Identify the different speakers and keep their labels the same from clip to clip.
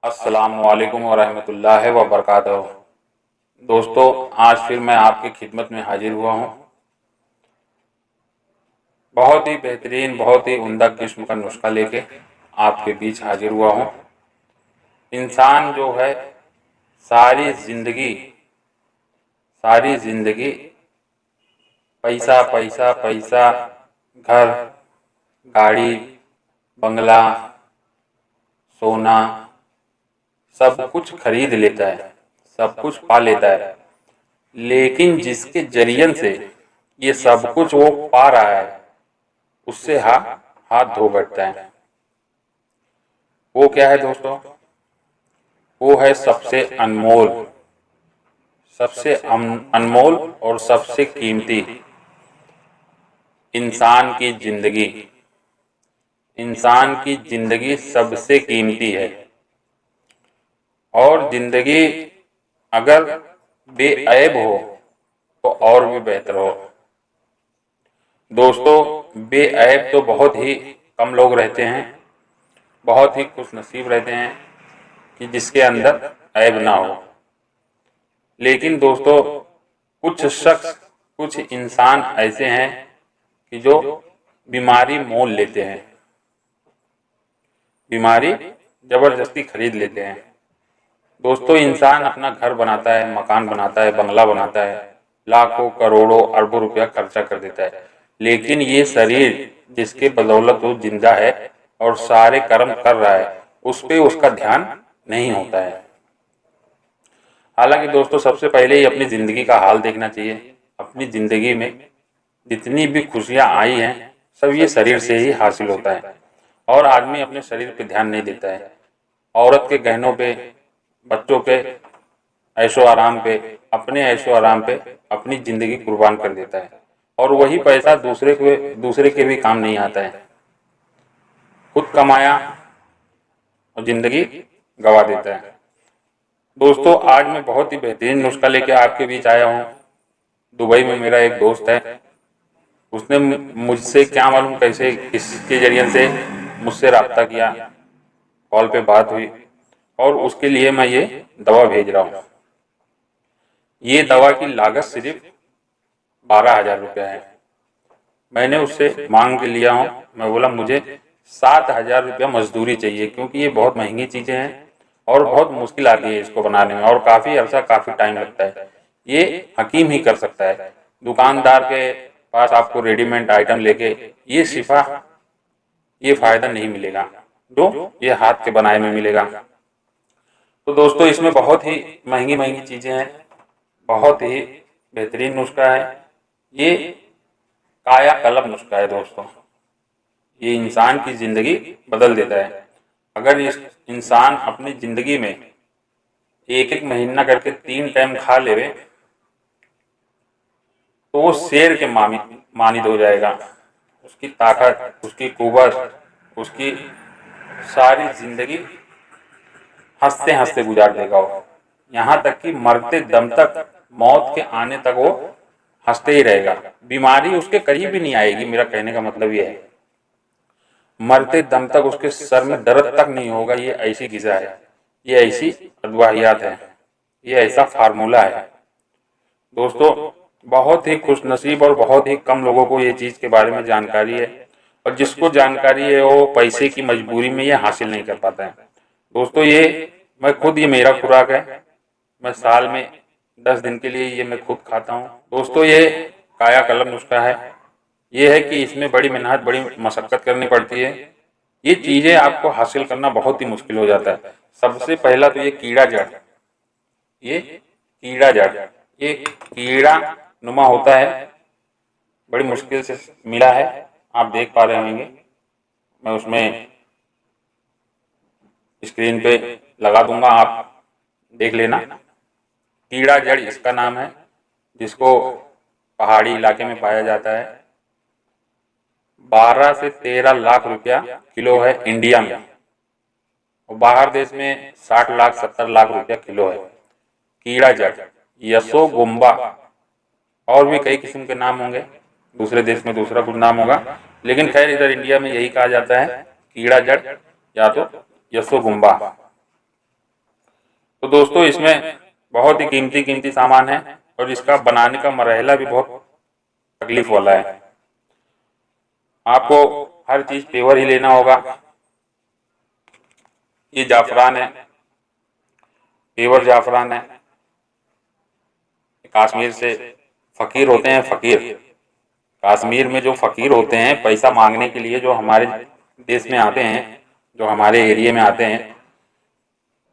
Speaker 1: अस्सलामुअलैकुम वरहमतुल्लाहि वबरकातुहू। दोस्तों, आज फिर मैं आपकी खिदमत में हाजिर हुआ हूँ। बहुत ही बेहतरीन, बहुत ही उम्दा किस्म का नुस्खा लेके आपके बीच हाजिर हुआ हूँ। इंसान जो है सारी जिंदगी पैसा पैसा पैसा, घर, गाड़ी, बंगला, सोना, सब कुछ खरीद लेता है, सब कुछ पा लेता है, लेकिन जिसके जरियन से ये सब कुछ वो पा रहा है उससे हाथ धो बैठता है। वो क्या है दोस्तों? वो है सबसे अनमोल और सबसे कीमती इंसान की जिंदगी। इंसान की जिंदगी सबसे कीमती है, और जिंदगी अगर बेऐब हो तो और भी बेहतर हो। दोस्तों, बेऐब तो बहुत ही कम लोग रहते हैं, बहुत ही खुश नसीब रहते हैं कि जिसके अंदर ऐब ना हो। लेकिन दोस्तों, कुछ इंसान ऐसे हैं कि जो बीमारी मोल लेते हैं, बीमारी जबरदस्ती खरीद लेते हैं। दोस्तों, इंसान अपना घर बनाता है, मकान बनाता है, बंगला बनाता है, लाखों करोड़ों अरबों रुपया खर्चा कर देता है, लेकिन ये शरीर जिसके बदौलत वो जिंदा है और सारे कर्म कर रहा है, उस पे उसका ध्यान नहीं होता है। हालांकि दोस्तों, सबसे पहले ही अपनी जिंदगी का हाल देखना चाहिए। अपनी जिंदगी में जितनी भी खुशियां आई हैं सब ये शरीर से ही हासिल होता है, और आदमी अपने शरीर पे ध्यान नहीं देता है। औरत के गहनों पे, बच्चों पे, ऐशो आराम पे, अपने ऐशो आराम पे अपनी जिंदगी कुर्बान कर देता है, और वही पैसा दूसरे के भी काम नहीं आता है। खुद कमाया और जिंदगी गवा देता है। दोस्तों, आज मैं बहुत ही बेहतरीन नुस्खा लेके आपके बीच आया हूँ। दुबई में मेरा एक दोस्त है, उसने मुझसे क्या मालूम कैसे किसके जरिए से मुझसे रब्ता किया, कॉल पे बात हुई, और उसके लिए मैं ये दवा भेज रहा हूँ। ये दवा की लागत सिर्फ 12,000 रुपया है। मैंने उससे मांग के लिया हूँ। मैं बोला मुझे 7,000 रुपया मजदूरी चाहिए, क्योंकि ये बहुत महंगी चीज़ें हैं और बहुत मुश्किल आती है इसको बनाने में, और काफ़ी अरसा काफ़ी टाइम लगता है। ये हकीम ही कर सकता है। दुकानदार के पास आपको रेडीमेड आइटम लेके ये फ़ायदा नहीं मिलेगा जो ये हाथ के बनाए में मिलेगा। तो दोस्तों, इसमें बहुत ही महंगी महंगी चीज़ें हैं, बहुत ही बेहतरीन नुस्खा है। ये काया कलप नुस्खा है दोस्तों। ये इंसान की ज़िंदगी बदल देता है। अगर इस इंसान अपनी ज़िंदगी में एक एक महीना करके 3 टाइम खा लेवे तो वो शेर के मानिद हो जाएगा। उसकी ताकत, उसकी कुव्वत, उसकी सारी जिंदगी हंसते हंसते गुजार देगा वो। यहाँ तक कि मरते दम तक, मौत के आने तक वो हंसते ही रहेगा। बीमारी उसके करीब भी नहीं आएगी। मेरा कहने का मतलब ये है, मरते दम तक उसके सर में दर्द तक नहीं होगा। ये ऐसी ग़िज़ा है, ये ऐसी अदवाहियात है, ये ऐसा फार्मूला है। दोस्तों, बहुत ही खुशनसीब और बहुत ही कम लोगों को ये चीज़ के बारे में जानकारी है, और जिसको जानकारी है वो पैसे की मजबूरी में ये हासिल नहीं कर पाता है। दोस्तों, ये मेरा खुराक है। मैं साल में 10 दिन के लिए ये मैं खुद खाता हूँ। दोस्तों, ये काया कलम नुस्खा है। ये है कि इसमें बड़ी मेहनत, बड़ी मशक्क़त करनी पड़ती है। ये चीज़ें आपको हासिल करना बहुत ही मुश्किल हो जाता है। सबसे पहला तो ये कीड़ा जड़, ये कीड़ा नुमा होता है, बड़ी मुश्किल से मिला है। आप देख पा रहे होंगे, मैं उसमें स्क्रीन पे लगा दूंगा, आप देख लेना। कीड़ा जड़ इसका नाम है, जिसको पहाड़ी इलाके में पाया जाता है। 12 से 13 लाख रुपया किलो है इंडिया में, और बाहर देश में 60 लाख 70 लाख रुपया किलो है। कीड़ा जड़, यसोगुम्बा, और भी कई किस्म के नाम होंगे, दूसरे देश में दूसरा कुछ नाम होगा, लेकिन खैर इधर इंडिया में यही कहा जाता है, कीड़ा जड़ या तो यसोगुम्बा। तो दोस्तों इसमें बहुत ही कीमती कीमती सामान है और इसका बनाने का मरहला भी बहुत तकलीफ वाला है। आपको हर चीज पेवर ही लेना होगा। ये जाफरान है, पेवर जाफरान है, कश्मीर से फकीर होते हैं। फकीर कश्मीर में जो फकीर होते हैं पैसा मांगने के लिए जो हमारे देश में आते हैं, जो हमारे एरिया में आते हैं।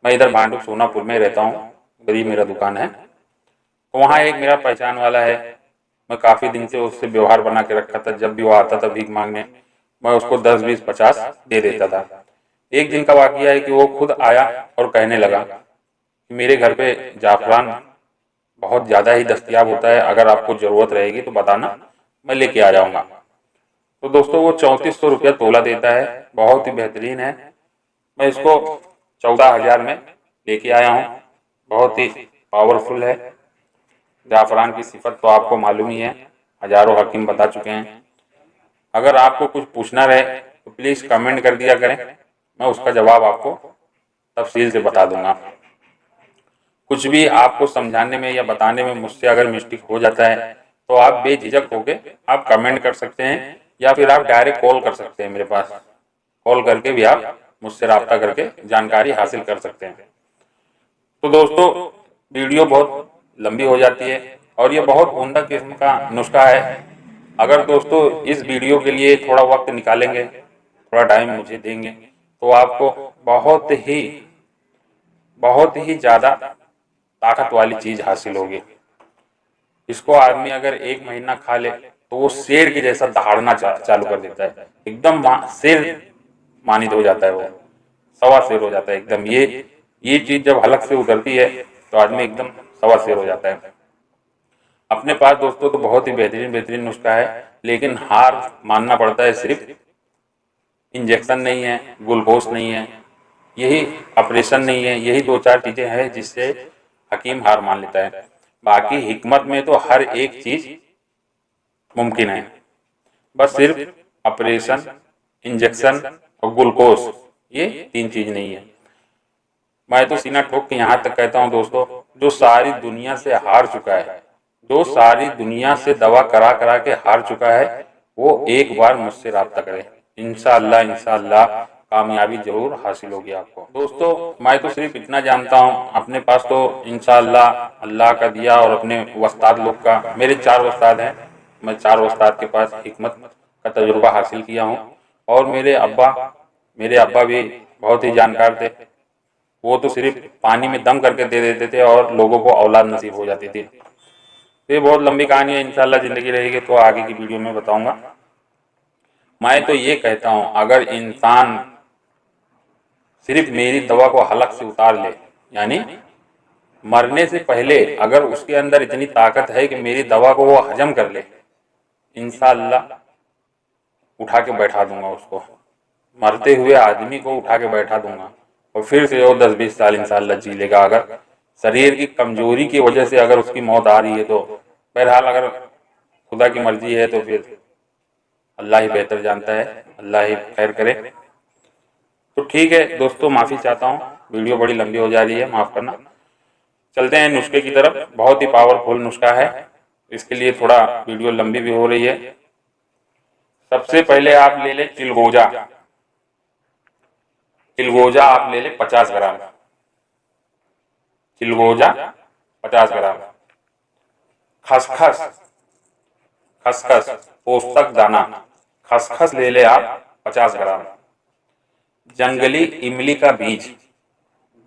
Speaker 1: मैं इधर भांडुप सोनापुर में रहता हूँ, गरीब मेरा दुकान है। तो वहाँ एक मेरा पहचान वाला है, मैं काफ़ी दिन से उससे व्यवहार बना के रखा था। जब भी वो आता था भीख मांगने, मैं उसको 10, 20, 50 दे देता था। एक दिन का वाकया है कि वो खुद आया और कहने लगा कि मेरे घर पे जाफरान बहुत ज़्यादा ही दस्तयाब होता है, अगर आपको ज़रूरत रहेगी तो बताना, मैं लेके आ जाऊँगा। तो दोस्तों वो 3400 रुपया तोला देता है, बहुत ही बेहतरीन है। मैं इसको 14,000 में लेके आया हूँ। बहुत ही पावरफुल है। जाफरान की सिफत तो आपको मालूम ही है, हजारों हकीम बता चुके हैं। अगर आपको कुछ पूछना रहे तो प्लीज़ कमेंट कर दिया करें, मैं उसका जवाब आपको तफसील से बता दूंगा। कुछ भी आपको समझाने में या बताने में मुझसे अगर मिस्टेक हो जाता है तो आप बेझिझक होके आप कमेंट कर सकते हैं या फिर आप डायरेक्ट कॉल कर सकते हैं। मेरे पास कॉल करके भी आप मुझसे रब्ता करके जानकारी हासिल कर सकते हैं। तो दोस्तों वीडियो बहुत लंबी हो जाती है और ये बहुत उम्दा किस्म का नुस्खा है। अगर दोस्तों इस वीडियो के लिए थोड़ा वक्त निकालेंगे, थोड़ा टाइम मुझे देंगे, तो आपको बहुत ही ज़्यादा ताकत वाली चीज़ हासिल होगी। इसको आदमी अगर 1 महीना खा ले तो वो शेर के जैसा दहाड़ना चालू कर देता है। एकदम शेर मानित हो जाता है, वो सवा शेर हो जाता है एकदम। ये चीज़ जब हलक से उतरती है तो आदमी एकदम सवा शेर हो जाता है। अपने पास दोस्तों तो बहुत ही बेहतरीन बेहतरीन नुस्खा है, लेकिन हार मानना पड़ता है। सिर्फ इंजेक्शन नहीं है, ग्लूकोज नहीं है, यही ऑपरेशन नहीं है, यही 2-4 चीज़ें हैं जिससे हकीम हार मान लेता है। बाकी हिकमत में तो हर एक चीज़ मुमकिन है, बस सिर्फ ऑपरेशन, इंजेक्शन और ग्लूकोज, ये 3 चीज़ नहीं है। मैं तो सीना ठोक के यहाँ तक कहता हूँ दोस्तों, जो सारी दुनिया से हार चुका है, जो सारी दुनिया से दवा करा करा के हार चुका है, वो एक बार मुझसे रब्ता करे। इंशाअल्लाह कामयाबी जरूर हासिल होगी आपको। दोस्तों मैं तो सिर्फ इतना जानता हूँ, अपने पास तो इंशाअल्लाह अल्लाह का दिया और अपने उस्ताद लोग का, मेरे 4 उस्ताद हैं, मैं 4 उस्ताद के पास हिकमत का तजुर्बा हासिल किया हूँ। और मेरे अब्बा भी बहुत ही जानकार थे। वो तो सिर्फ पानी में दम करके दे देते थे और लोगों को औलाद नसीब हो जाती थी। तो ये बहुत लंबी कहानी है, इंशाल्लाह ज़िंदगी रहेगी तो आगे की वीडियो में बताऊंगा। मैं तो ये कहता हूँ, अगर इंसान सिर्फ मेरी दवा को हलक से उतार ले, यानी मरने से पहले अगर उसके अंदर इतनी ताकत है कि मेरी दवा को वो हजम कर ले, इंशाअल्लाह उठा के बैठा दूंगा उसको, मरते हुए आदमी को उठा के बैठा दूंगा और फिर से वो 10-20 साल इंशाअल्लाह जी लेगा। अगर शरीर की कमजोरी की वजह से अगर उसकी मौत आ रही है तो बहरहाल अगर खुदा की मर्जी है तो फिर अल्लाह ही बेहतर जानता है, अल्लाह ही खैर करे। तो ठीक है दोस्तों, माफ़ी चाहता हूँ, वीडियो बड़ी लंबी हो जा रही है, माफ़ करना। चलते हैं नुस्खे की तरफ। बहुत ही पावरफुल नुस्खा है, इसके लिए थोड़ा वीडियो लंबी भी हो रही है। सबसे पहले आप ले लें चिलगोजा। चिलगोजा आप ले लें 50 ग्राम। चिलगोजा 50 ग्राम। खसखस, खसखस पोस्तक दाना, खसखस ले ले आप 50 ग्राम। जंगली इमली का बीज,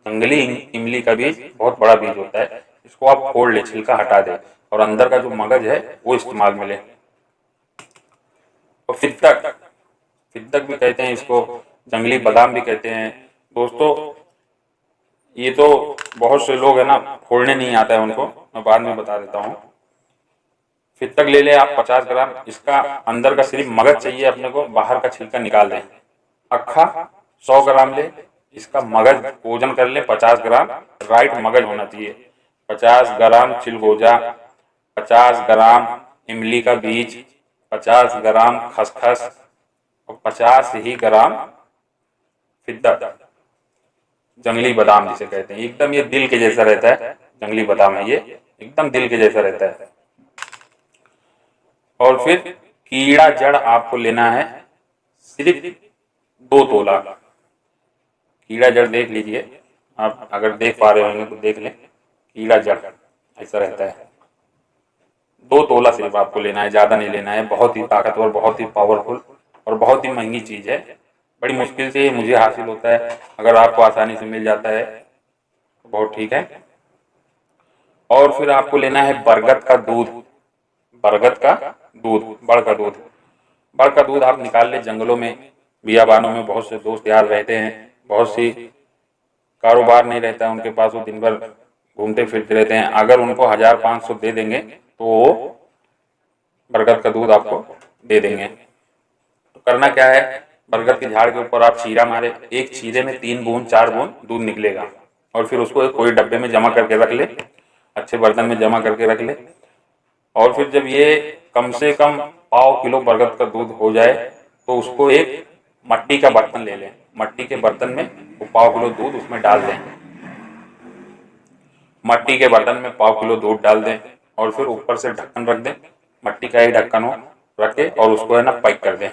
Speaker 1: जंगली इमली का बीज बहुत बड़ा बीज होता है, इसको आप फोड़ ले, छिलका हटा दे और अंदर का जो मगज है वो इस्तेमाल में ले। और फित्तक, फित्तक भी कहते हैं इसको, जंगली बादाम भी कहते हैं। दोस्तों ये तो बहुत से लोग है ना, फोड़ने नहीं आता है उनको, मैं बाद में बता देता हूँ। फित्तक ले ले आप 50 ग्राम। इसका अंदर का सिर्फ मगज चाहिए अपने को, बाहर का छिलका निकाल दें। अक्खा 100 ग्राम ले, इसका मगज भोजन कर ले 50 ग्राम, राइट मगज होना चाहिए। 50 ग्राम चिलगोजा, 50 ग्राम इमली का बीज, 50 ग्राम खसखस और 50 ही ग्राम फिद्दत। जंगली बादाम जिसे कहते हैं, एकदम ये दिल के जैसा रहता है, जंगली बादाम है ये, एकदम दिल के जैसा रहता है। और फिर कीड़ा जड़ आपको लेना है सिर्फ 2 तोला। कीड़ा जड़ देख लीजिए, आप अगर देख पा रहे होंगे तो देख लें, कीड़ा जड़ ऐसा रहता है। 2 तोला सिर्फ आपको लेना है, ज़्यादा नहीं लेना है। बहुत ही ताकतवर, बहुत ही पावरफुल और बहुत ही महंगी चीज़ है। बड़ी मुश्किल से मुझे हासिल होता है, अगर आपको आसानी से मिल जाता है तो बहुत ठीक है। और फिर आपको लेना है बरगद का दूध। बरगद का दूध, बड़ का दूध। बड़ का दूध आप निकाल ले जंगलों में, बियाबानों में बहुत से दोस्त यार रहते हैं, बहुत सी कारोबार नहीं रहता है उनके पास, वो दिन भर घूमते फिरते रहते हैं। अगर उनको 1500 दे देंगे तो वो बरगद का दूध आपको दे देंगे। तो करना क्या है, बरगद के झाड़ के ऊपर आप चीरा मारे, एक चीरे में 3 बूंद 4 बूंद दूध निकलेगा। और फिर उसको कोई डब्बे में जमा करके रख ले, अच्छे बर्तन में जमा करके रख ले। और फिर जब ये कम से कम पाव किलो बरगद का दूध हो जाए तो उसको एक मट्टी का बर्तन ले लें। मट्टी के बर्तन में वो पाव किलो दूध उसमें डाल दें। मट्टी के बर्तन में पाव किलो दूध डाल दें और फिर ऊपर से ढक्कन रख दें, मट्टी का ही ढक्कन हो, रख के और उसको है ना पैक कर दें।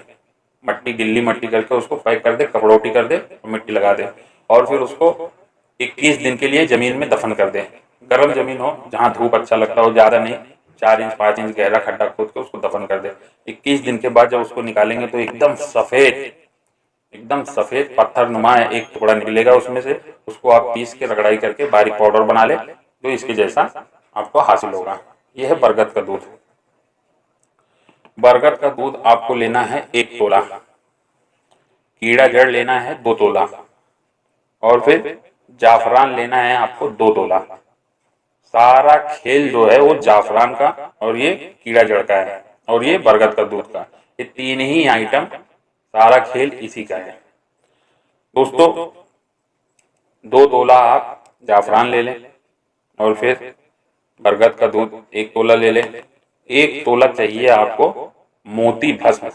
Speaker 1: मट्टी, गिल्ली मट्टी करके उसको पैक कर दे, कपड़ोटी कर दे और मिट्टी लगा दे। और फिर उसको 21 दिन के लिए जमीन में दफन कर दे। गर्म जमीन हो जहाँ धूप अच्छा लगता हो, ज़्यादा नहीं, 4 इंच 5 इंच गहरा खड्डा खोद के उसको दफन कर दे। 21 दिन के बाद जब उसको निकालेंगे तो एकदम सफेद पत्थर नुमा एक टुकड़ा निकलेगा उसमें से। उसको आप पीस के रगड़ाई करके बारीक पाउडर बना ले तो इसके जैसा आपको हासिल होगा। यह है बरगद का दूध। बरगद का दूध आपको लेना है 1 तोला, कीड़ा जड़ लेना है 2 तोला और फिर जाफरान लेना है आपको 2 तोला। सारा खेल जो है वो जाफरान का और ये कीड़ा जड़ का है और ये बरगद का दूध का, ये 3 ही आइटम, सारा खेल इसी का है। दोस्तों 2 तोला आप जाफरान ले लें और फिर बरगद का दूध 1 तोला ले लें। 1 तोला चाहिए आपको मोती भस्म,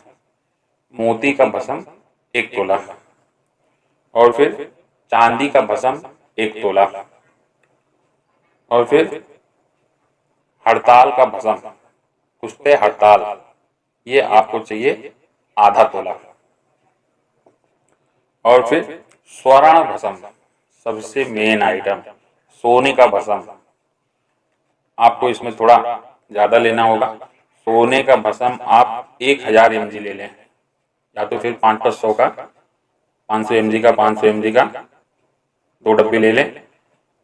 Speaker 1: मोती का भस्म 1 तोला और फिर चांदी का भस्म 1 तोला और फिर हड़ताल का भस्म, कुश्ते हड़ताल, ये आपको चाहिए आधा तोला और फिर स्वर्ण भस्म, सबसे मेन आइटम सोने का भस्म, आपको इसमें थोड़ा ज़्यादा लेना होगा। सोने का भस्म आप 1000 mg ले लें, या तो फिर 500 का, 500 mg का, 500 mg का 2 डब्बे ले लें।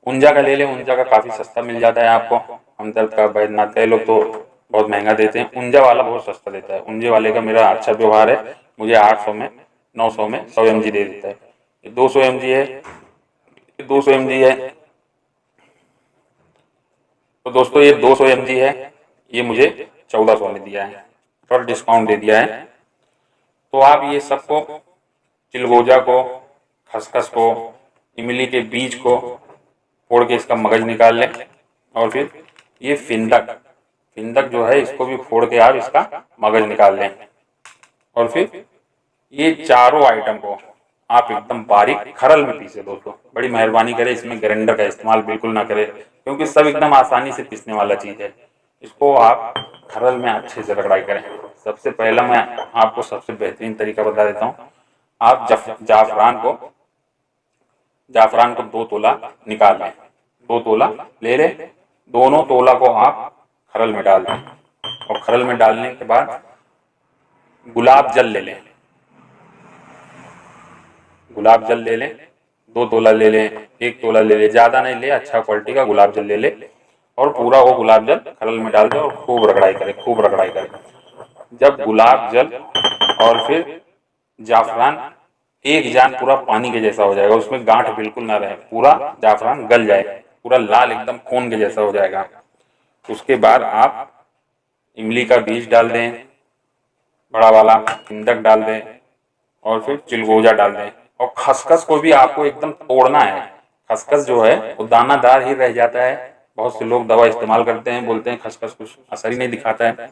Speaker 1: ऊंजा का ले लें, ऊंजा का काफ़ी सस्ता मिल जाता है आपको। हमदर्द का, बैद्यनाथ का, लोग तो बहुत महंगा देते हैं, ऊंजा वाला बहुत सस्ता देता है। ऊंजे वाले का मेरा अच्छा व्यवहार है, मुझे 800 में, 900 में 100 mg दे देता है। ये 200 mg है, 200 mg है। तो दोस्तों ये 200 mg है, ये मुझे 1400 में दिया है, थोड़ा डिस्काउंट दे दिया है। तो आप ये सबको, चिलगोजा को, खसखस को, इमली के बीज को फोड़ के इसका मगज निकाल लें और फिर ये फिंदक जो है इसको भी फोड़ के आप इसका मगज निकाल लें और फिर ये चारों आइटम को आप एकदम बारीक खरल में पीसे। दोस्तों बड़ी मेहरबानी करें, इसमें ग्राइंडर का इस्तेमाल बिल्कुल ना करें क्योंकि सब एकदम आसानी से पीसने वाला चीज़ है। इसको आप खरल में अच्छे से रगड़ाई करें। सबसे पहला मैं आपको सबसे बेहतरीन तरीका बता देता हूँ। आप जाफरान को 2 तोला निकाल लें, 2 तोला ले लें, दोनों तोला को आप खरल में डाल दें और खरल में डालने के बाद गुलाब जल ले लें। गुलाब जल ले लें, 2 तोला ले लें, 1 तोला ले लें, ज़्यादा नहीं ले, अच्छा क्वालिटी का गुलाब जल ले लें और पूरा वो गुलाब जल खरल में डाल दें और खूब रगड़ाई करें, खूब रगड़ाई करें। जब गुलाब जल और फिर जाफरान एक जान पूरा पानी के जैसा हो जाएगा, उसमें गांठ बिल्कुल ना रहे, पूरा जाफरान गल जाए, पूरा लाल एकदम खून के जैसा हो जाएगा। उसके बाद आप इमली का बीज डाल दें, बड़ा वाला फिंदक डाल दें और फिर चिलगोजा डाल दें। और खसखस को भी आपको एकदम तोड़ना है। खसखस जो है वो दानादार ही रह जाता है। बहुत से लोग दवा इस्तेमाल करते हैं, बोलते हैं खसखस कुछ असर ही नहीं दिखाता है।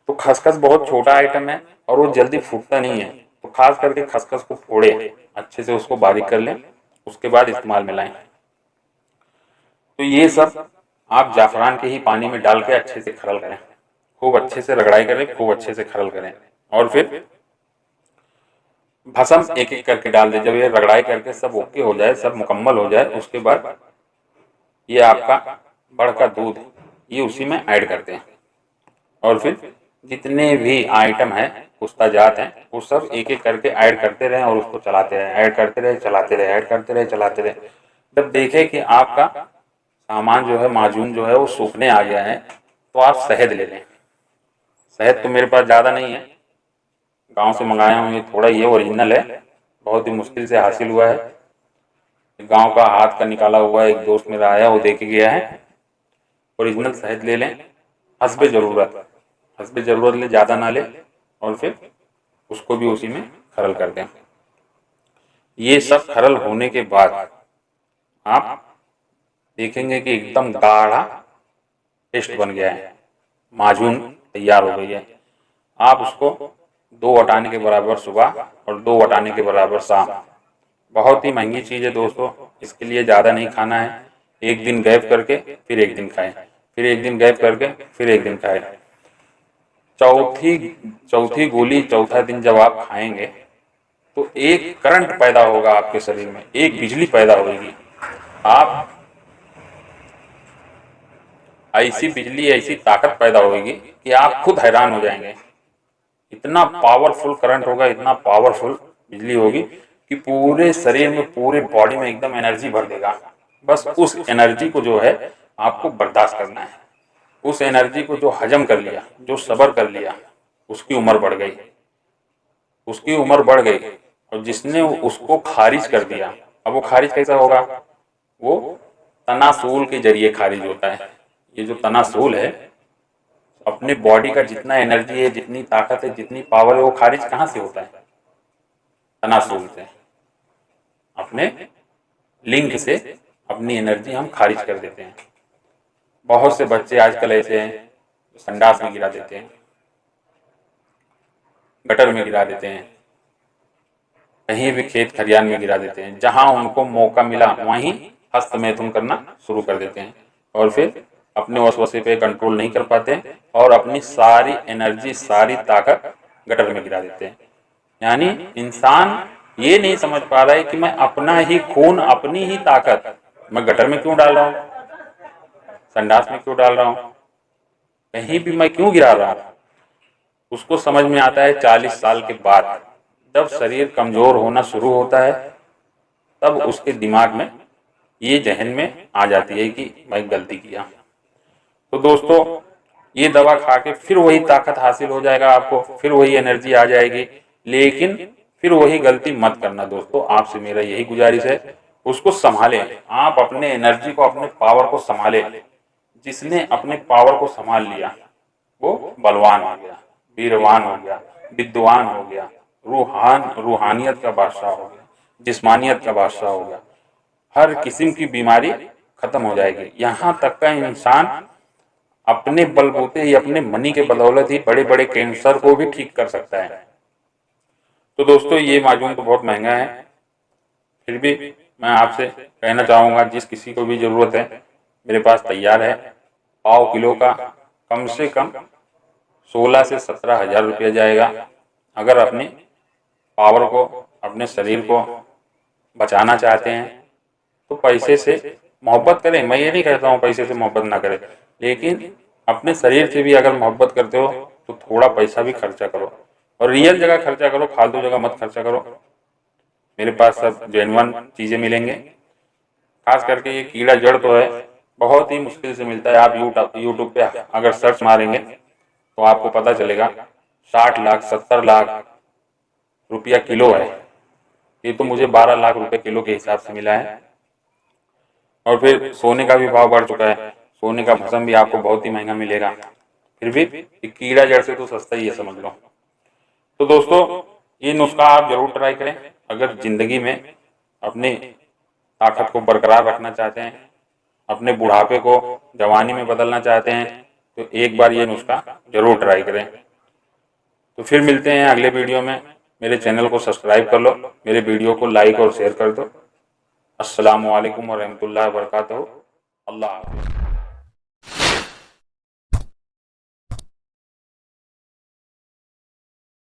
Speaker 1: तो खसखस बहुत छोटा आइटम है और वो जल्दी फूटता नहीं है। तो खास करके खसखस को फोड़े, अच्छे से उसको बारीक कर लें उसके बाद इस्तेमाल में लाएं। तो ये सब आप जाफरान के ही पानी में डाल के अच्छे से खरल करें, खूब अच्छे से रगड़ाई करें, खूब अच्छे से खरल करें। और फिर भस्म एक एक करके डाल दें। जब ये रगड़ाई करके सब ओके हो जाए, सब मुकम्मल हो जाए, उसके बाद ये आपका बड़ का दूध ये उसी में ऐड करते हैं। और फिर जितने भी आइटम हैं, पुस्ता जात हैं, वो सब एक एक करके ऐड करते रहें और उसको चलाते रहें, ऐड करते रहे, चलाते रहे, ऐड करते रहे, चलाते रहे। जब देखें कि आपका सामान जो है, माजून जो है वो सूखने आ गया है, तो आप शहद ले लें। शहद तो मेरे पास ज़्यादा नहीं है, गांव से मंगाया हूँ, ये थोड़ा ये ओरिजिनल है, बहुत ही मुश्किल से हासिल हुआ है। गांव का हाथ का निकाला हुआ एक दोस्त मेरा आया, वो दे के गया है। ओरिजिनल शहद ले लें, हस्बे ज़रूरत ले, ज़्यादा ना ले। और फिर उसको भी उसी में खरल कर दें। ये सब खरल होने के बाद आप देखेंगे कि एकदम गाढ़ा पेस्ट बन गया है, माजून तैयार हो गई है। आप उसको 2 वटाने के बराबर सुबह और 2 वटाने के बराबर शाम। बहुत ही महंगी चीज़ है दोस्तों, इसके लिए ज़्यादा नहीं खाना है। एक दिन गैप करके फिर एक दिन खाएं, फिर एक दिन गैप करके फिर एक दिन खाएं। चौथी गोली चौथा दिन जब आप खाएंगे तो एक करंट पैदा होगा आपके शरीर में, एक बिजली पैदा होगी। आप ऐसी बिजली, ऐसी ताकत पैदा होगी कि आप खुद हैरान हो जाएंगे। इतना पावरफुल करंट होगा, इतना पावरफुल बिजली होगी कि पूरे शरीर में, पूरे बॉडी में एकदम एनर्जी भर देगा। बस उस एनर्जी को जो है आपको बर्दाश्त करना है। उस एनर्जी को जो हजम कर लिया, जो सब्र कर लिया, उसकी उम्र बढ़ गई, उसकी उम्र बढ़ गई। और जिसने उसको खारिज कर दिया, अब वो खारिज कैसा होगा? वो तनासूल के जरिए खारिज होता है। ये जो तनासूल है, अपने बॉडी का जितना एनर्जी है, जितनी ताकत है, जितनी पावर है, वो खारिज कहाँ से होता है? तनासूल से। अपने लिंग से अपनी एनर्जी हम खारिज कर देते हैं। बहुत से बच्चे आजकल ऐसे हैं, संडास में गिरा देते हैं, गटर में गिरा देते हैं, कहीं भी खेत खलियान में गिरा देते हैं। जहां उनको मौका मिला वहीं हस्तमैथुन करना शुरू कर देते हैं और फिर अपने वसवसे पे कंट्रोल नहीं कर पाते और अपनी सारी एनर्जी, सारी ताकत गटर में गिरा देते हैं। यानी इंसान ये नहीं समझ पा रहा है कि मैं अपना ही खून, अपनी ही ताकत मैं गटर में क्यों डाल रहा हूँ, संडास में क्यों डाल रहा हूँ, कहीं भी मैं क्यों गिरा रहा हूँ। उसको समझ में आता है 40 साल के बाद, जब शरीर कमजोर होना शुरू होता है, तब उसके दिमाग में ये जहन में आ जाती है कि मैं गलती किया। तो दोस्तों, ये दवा खा के फिर वही ताकत हासिल हो जाएगा आपको, फिर वही एनर्जी आ जाएगी, लेकिन फिर वही गलती मत करना दोस्तों। आपसे मेरा यही गुजारिश है, उसको संभालें। आप अपने एनर्जी को, अपने पावर को संभालें। जिसने अपने पावर को संभाल लिया वो बलवान हो गया, वीरवान हो गया, विद्वान हो गया, रूहानियत का बादशाह हो गया, जिस्मानियत का बादशाह हो गया। हर किस्म की बीमारी खत्म हो जाएगी। यहाँ तक का इंसान अपने बलबूते ही, अपने मनी के बदौलत ही बड़े बड़े कैंसर को भी ठीक कर सकता है। तो दोस्तों, ये माजून तो बहुत महंगा है, फिर भी मैं आपसे कहना चाहूँगा, जिस किसी को भी ज़रूरत है मेरे पास तैयार है। पाव किलो का कम से कम 16 से 17 हज़ार रुपया जाएगा। अगर अपनी पावर को, अपने शरीर को बचाना चाहते हैं तो पैसे से मोहब्बत करें। मैं ये नहीं कहता हूँ पैसे से मोहब्बत ना करें, लेकिन अपने शरीर से भी अगर मोहब्बत करते हो तो थोड़ा पैसा भी खर्चा करो, और रियल जगह खर्चा करो, फालतू जगह मत खर्चा करो। मेरे पास सब जेन्युइन चीज़ें मिलेंगे। खास करके ये कीड़ा जड़ तो है, बहुत ही मुश्किल से मिलता है। आप यूट्यूब पे अगर सर्च मारेंगे तो आपको पता चलेगा 60 लाख 70 लाख रुपया किलो है। ये तो मुझे 12 लाख रुपए किलो के हिसाब से मिला है। और फिर सोने का भी भाव बढ़ चुका है, सोने का भस्म भी आपको बहुत ही महंगा मिलेगा। फिर भी कीड़ा जड़ से तो सस्ता ही है, समझ लो। तो दोस्तों, ये नुस्खा आप जरूर ट्राई करें। अगर जिंदगी में अपनी ताकत को बरकरार रखना चाहते हैं, अपने बुढ़ापे को जवानी में बदलना चाहते हैं, तो एक बार ये नुस्खा जरूर ट्राई करें। तो फिर मिलते हैं अगले वीडियो में। मेरे चैनल को सब्सक्राइब कर लो, मेरे वीडियो को लाइक और शेयर कर दो। अस्सलामु अलैकुम व रहमतुल्लाहि व बरकातहू। अल्लाह हाफ़िज़।